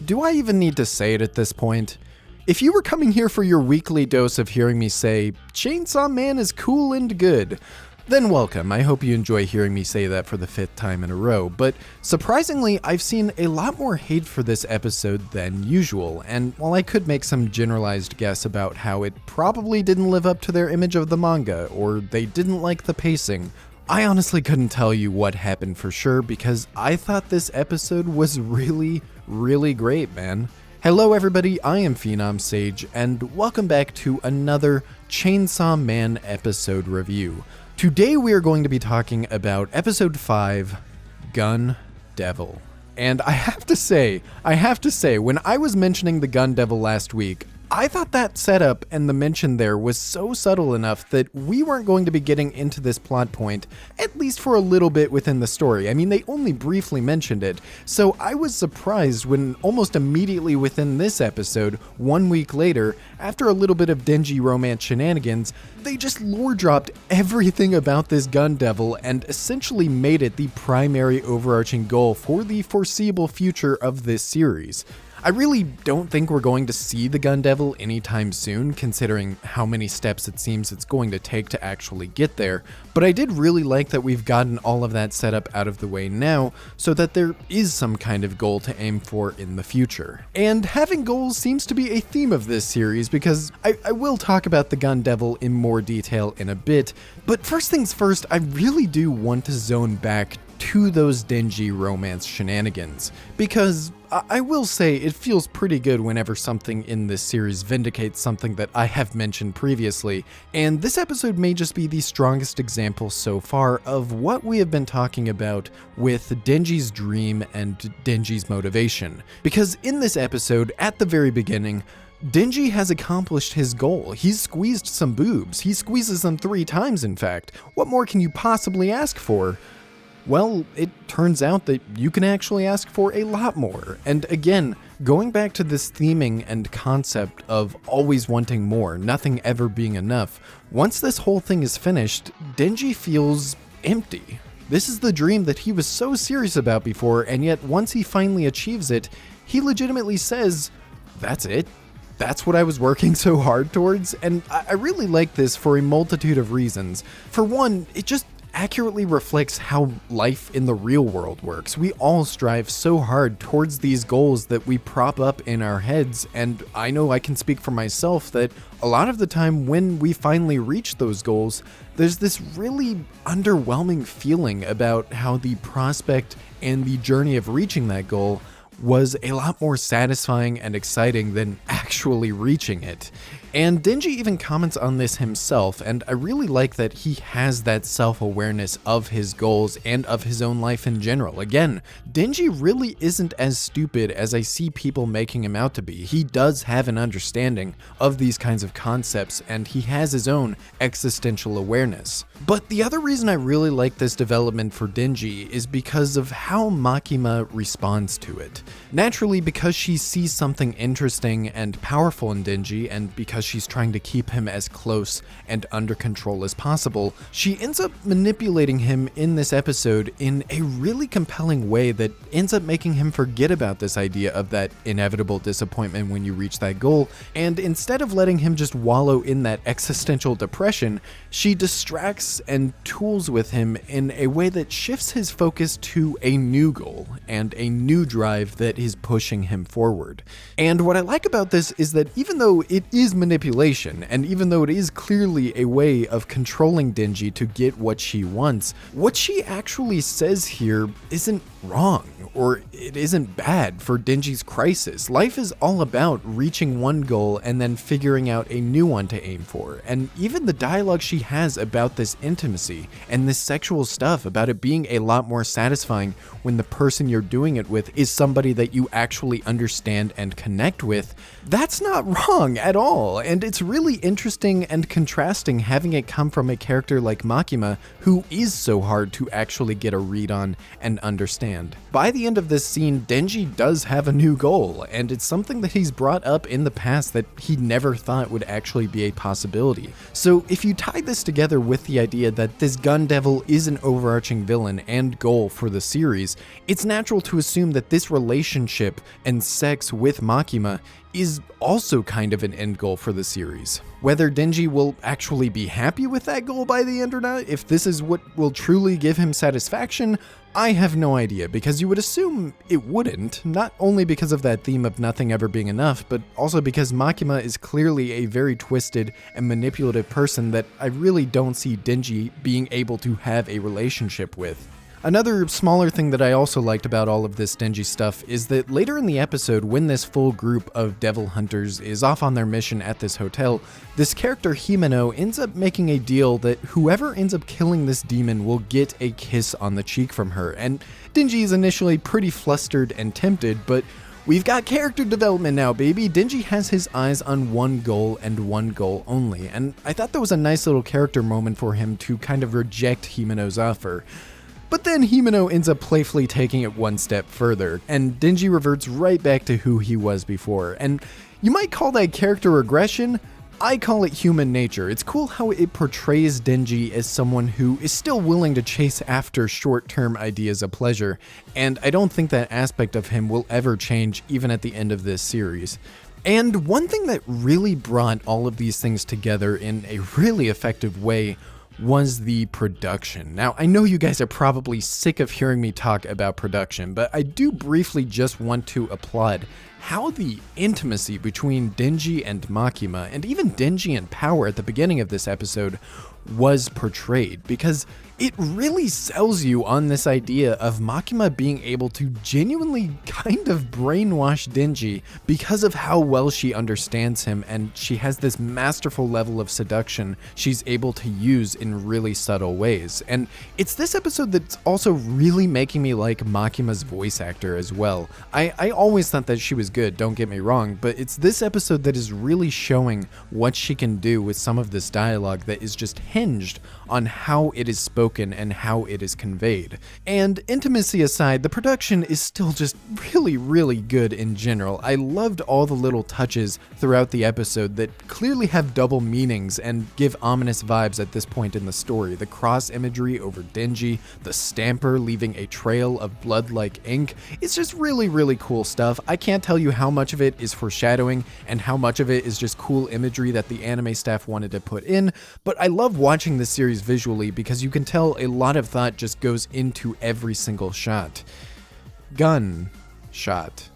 do I even need to say it at this point? If you were coming here for your weekly dose of hearing me say, Chainsaw Man is cool and good, then welcome. I hope you enjoy hearing me say that for the 5th time in a row, but surprisingly, I've seen a lot more hate for this episode than usual, and while I could make some generalized guess about how it probably didn't live up to their image of the manga, or they didn't like the pacing, I honestly couldn't tell you what happened for sure because I thought this episode was really great, man. Hello everybody, I am Phenom Sage, and welcome back to another Chainsaw Man episode review. Today we are going to be talking about episode 5, Gun Devil. And I have to say, when I was mentioning the Gun Devil last week, I thought that setup and the mention there was so subtle enough that we weren't going to be getting into this plot point, at least for a little bit within the story. I mean, they only briefly mentioned it, so I was surprised when almost immediately within this episode, 1 week later, after a little bit of Denji romance shenanigans, they just lore dropped everything about this Gun Devil and essentially made it the primary overarching goal for the foreseeable future of this series. I really don't think we're going to see the Gun Devil anytime soon, considering how many steps it seems it's going to take to actually get there, but I did really like that we've gotten all of that setup out of the way now, so that there is some kind of goal to aim for in the future. And having goals seems to be a theme of this series, because I will talk about the Gun Devil in more detail in a bit, but first things first, I really do want to zone back to those Denji romance shenanigans, because I will say it feels pretty good whenever something in this series vindicates something that I have mentioned previously, and this episode may just be the strongest example so far of what we have been talking about with Denji's dream and Denji's motivation. Because in this episode, at the very beginning, Denji has accomplished his goal. He's squeezed some boobs. He squeezes them 3 times, in fact. What more can you possibly ask for? Well, it turns out that you can actually ask for a lot more. And again, going back to this theming and concept of always wanting more, nothing ever being enough, once this whole thing is finished, Denji feels empty. This is the dream that he was so serious about before, and yet once he finally achieves it, he legitimately says, that's it. That's what I was working so hard towards, and I really like this for a multitude of reasons. For one, it just accurately reflects how life in the real world works. We all strive so hard towards these goals that we prop up in our heads, and I know I can speak for myself that a lot of the time when we finally reach those goals, there's this really underwhelming feeling about how the prospect and the journey of reaching that goal was a lot more satisfying and exciting than actually reaching it. And Denji even comments on this himself, and I really like that he has that self-awareness of his goals and of his own life in general. Again, Denji really isn't as stupid as I see people making him out to be. He does have an understanding of these kinds of concepts, and he has his own existential awareness. But the other reason I really like this development for Denji is because of how Makima responds to it. Naturally, because she sees something interesting and powerful in Denji, and because she's trying to keep him as close and under control as possible, she ends up manipulating him in this episode in a really compelling way that ends up making him forget about this idea of that inevitable disappointment when you reach that goal, and instead of letting him just wallow in that existential depression, she distracts and tools with him in a way that shifts his focus to a new goal and a new drive that is pushing him forward. And what I like about this is that even though it is manipulation, and even though it is clearly a way of controlling Denji to get what she wants, what she actually says here isn't wrong, or it isn't bad for Denji's crisis. Life is all about reaching one goal and then figuring out a new one to aim for, and even the dialogue she has about this intimacy and this sexual stuff, about it being a lot more satisfying when the person you're doing it with is somebody that you actually understand and connect with, that's not wrong at all. And it's really interesting and contrasting having it come from a character like Makima, who is so hard to actually get a read on and understand sand. By the end of this scene, Denji does have a new goal, and it's something that he's brought up in the past that he never thought would actually be a possibility. So if you tie this together with the idea that this gun devil is an overarching villain and goal for the series, it's natural to assume that this relationship and sex with Makima is also kind of an end goal for the series. Whether Denji will actually be happy with that goal by the end or not, if this is what will truly give him satisfaction, I have no idea, because you would assume it wouldn't, not only because of that theme of nothing ever being enough, but also because Makima is clearly a very twisted and manipulative person that I really don't see Denji being able to have a relationship with. Another smaller thing that I also liked about all of this Denji stuff is that later in the episode, when this full group of devil hunters is off on their mission at this hotel, this character Himeno ends up making a deal that whoever ends up killing this demon will get a kiss on the cheek from her, and Denji is initially pretty flustered and tempted, but we've got character development now, baby. Denji has his eyes on one goal and one goal only, and I thought that was a nice little character moment for him to kind of reject Himeno's offer. But then Himeno ends up playfully taking it one step further, and Denji reverts right back to who he was before. And you might call that character regression. I call it human nature. It's cool how it portrays Denji as someone who is still willing to chase after short-term ideas of pleasure, and I don't think that aspect of him will ever change even at the end of this series. And one thing that really brought all of these things together in a really effective way was the production. Now, I know you guys are probably sick of hearing me talk about production, but I do briefly just want to applaud how the intimacy between Denji and Makima, and even Denji and Power at the beginning of this episode, was portrayed, because it really sells you on this idea of Makima being able to genuinely kind of brainwash Denji because of how well she understands him, and she has this masterful level of seduction she's able to use in really subtle ways. And it's this episode that's also really making me like Makima's voice actor as well. I always thought that she was good, don't get me wrong, but it's this episode that is really showing what she can do with some of this dialogue that is just hinged on how it is spoken and how it is conveyed. And intimacy aside, the production is still just really, really good in general. I loved all the little touches throughout the episode that clearly have double meanings and give ominous vibes at this point in the story. The cross imagery over Denji, the stamper leaving a trail of blood-like ink. It's just really, really cool stuff. I can't tell you how much of it is foreshadowing and how much of it is just cool imagery that the anime staff wanted to put in, but I love watching this series visually because you can tell a lot of thought just goes into every single shot. Gun shot.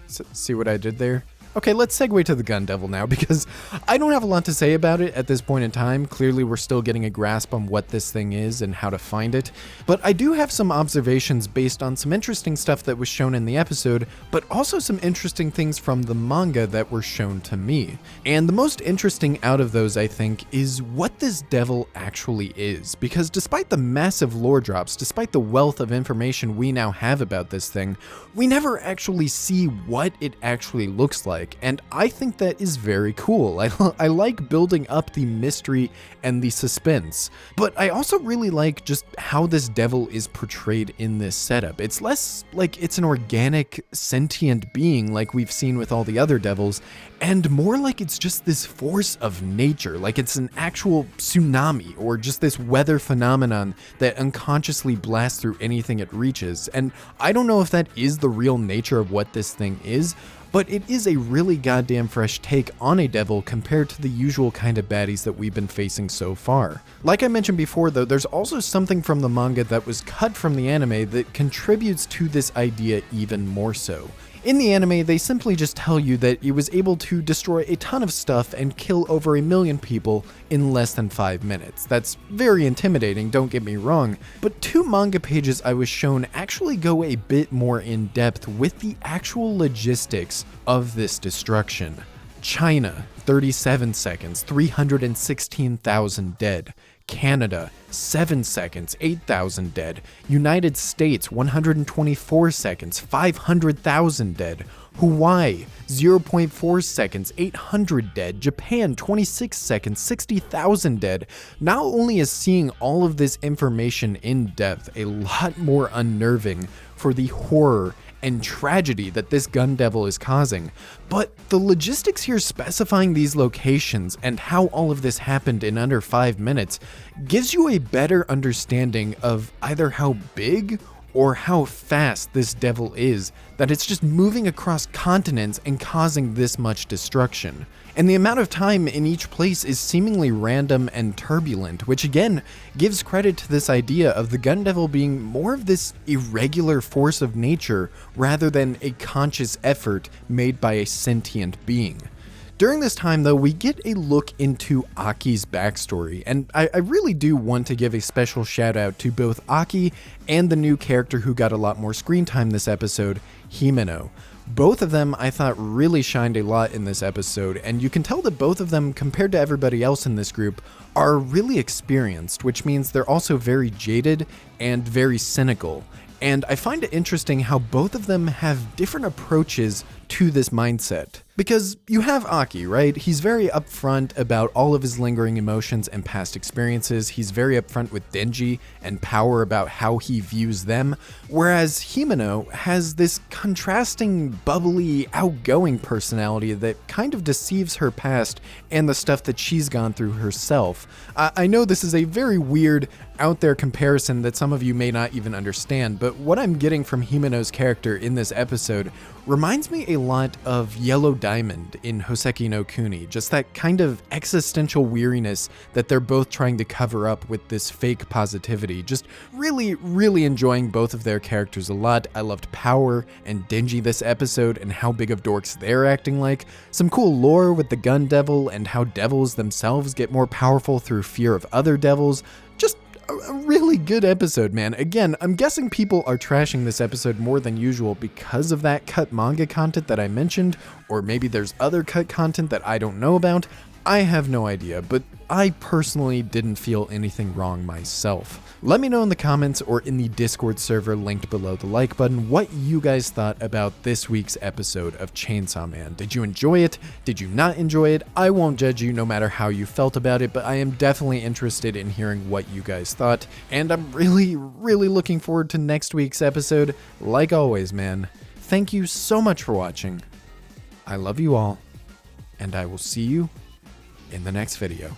See what I did there? Okay, let's segue to the gun devil now, because I don't have a lot to say about it at this point in time. Clearly, we're still getting a grasp on what this thing is and how to find it, but I do have some observations based on some interesting stuff that was shown in the episode, but also some interesting things from the manga that were shown to me. And the most interesting out of those, I think, is what this devil actually is, because despite the massive lore drops, despite the wealth of information we now have about this thing, we never actually see what it actually looks like. And I think that is very cool. I like building up the mystery and the suspense, but I also really like just how this devil is portrayed in this setup. It's less like it's an organic, sentient being like we've seen with all the other devils, and more like it's just this force of nature, like it's an actual tsunami or just this weather phenomenon that unconsciously blasts through anything it reaches. And I don't know if that is the real nature of what this thing is, but it is a really goddamn fresh take on a devil compared to the usual kind of baddies that we've been facing so far. Like I mentioned before though, there's also something from the manga that was cut from the anime that contributes to this idea even more so. In the anime, they simply just tell you that he was able to destroy a ton of stuff and kill over 1 million people in less than 5 minutes. That's very intimidating, don't get me wrong, but 2 manga pages I was shown actually go a bit more in depth with the actual logistics of this destruction. China, 37 seconds, 316,000 dead. Canada, 7 seconds, 8,000 dead. United States, 124 seconds, 500,000 dead. Hawaii, 0.4 seconds, 800 dead. Japan, 26 seconds, 60,000 dead. Not only is seeing all of this information in depth a lot more unnerving for the horror and tragedy that this gun devil is causing. But the logistics here specifying these locations and how all of this happened in under 5 minutes gives you a better understanding of either how big or how fast this devil is, that it's just moving across continents and causing this much destruction. And the amount of time in each place is seemingly random and turbulent, which again gives credit to this idea of the gun devil being more of this irregular force of nature rather than a conscious effort made by a sentient being. During this time, though, we get a look into Aki's backstory, and I really do want to give a special shout out to both Aki and the new character who got a lot more screen time this episode, Himeno. Both of them, I thought, really shined a lot in this episode, and you can tell that both of them, compared to everybody else in this group, are really experienced, which means they're also very jaded and very cynical. And I find it interesting how both of them have different approaches to this mindset. Because you have Aki, right? He's very upfront about all of his lingering emotions and past experiences. He's very upfront with Denji and Power about how he views them. Whereas Himeno has this contrasting, bubbly, outgoing personality that kind of deceives her past and the stuff that she's gone through herself. I know this is a very weird, out there comparison that some of you may not even understand, but what I'm getting from Himeno's character in this episode reminds me a lot of Yellow Diamond in Hoseki no Kuni, just that kind of existential weariness that they're both trying to cover up with this fake positivity. Just really enjoying both of their characters a lot. I loved Power and Denji this episode and how big of dorks they're acting like. Some cool lore with the gun devil and how devils themselves get more powerful through fear of other devils. Just a really good episode, man. Again, I'm guessing people are trashing this episode more than usual because of that cut manga content that I mentioned, or maybe there's other cut content that I don't know about. I have no idea, but I personally didn't feel anything wrong myself. Let me know in the comments or in the Discord server linked below the like button what you guys thought about this week's episode of Chainsaw Man. Did you enjoy it? Did you not enjoy it? I won't judge you no matter how you felt about it, but I am definitely interested in hearing what you guys thought, and I'm really looking forward to next week's episode. Like always, man, thank you so much for watching. I love you all, and I will see you in the next video.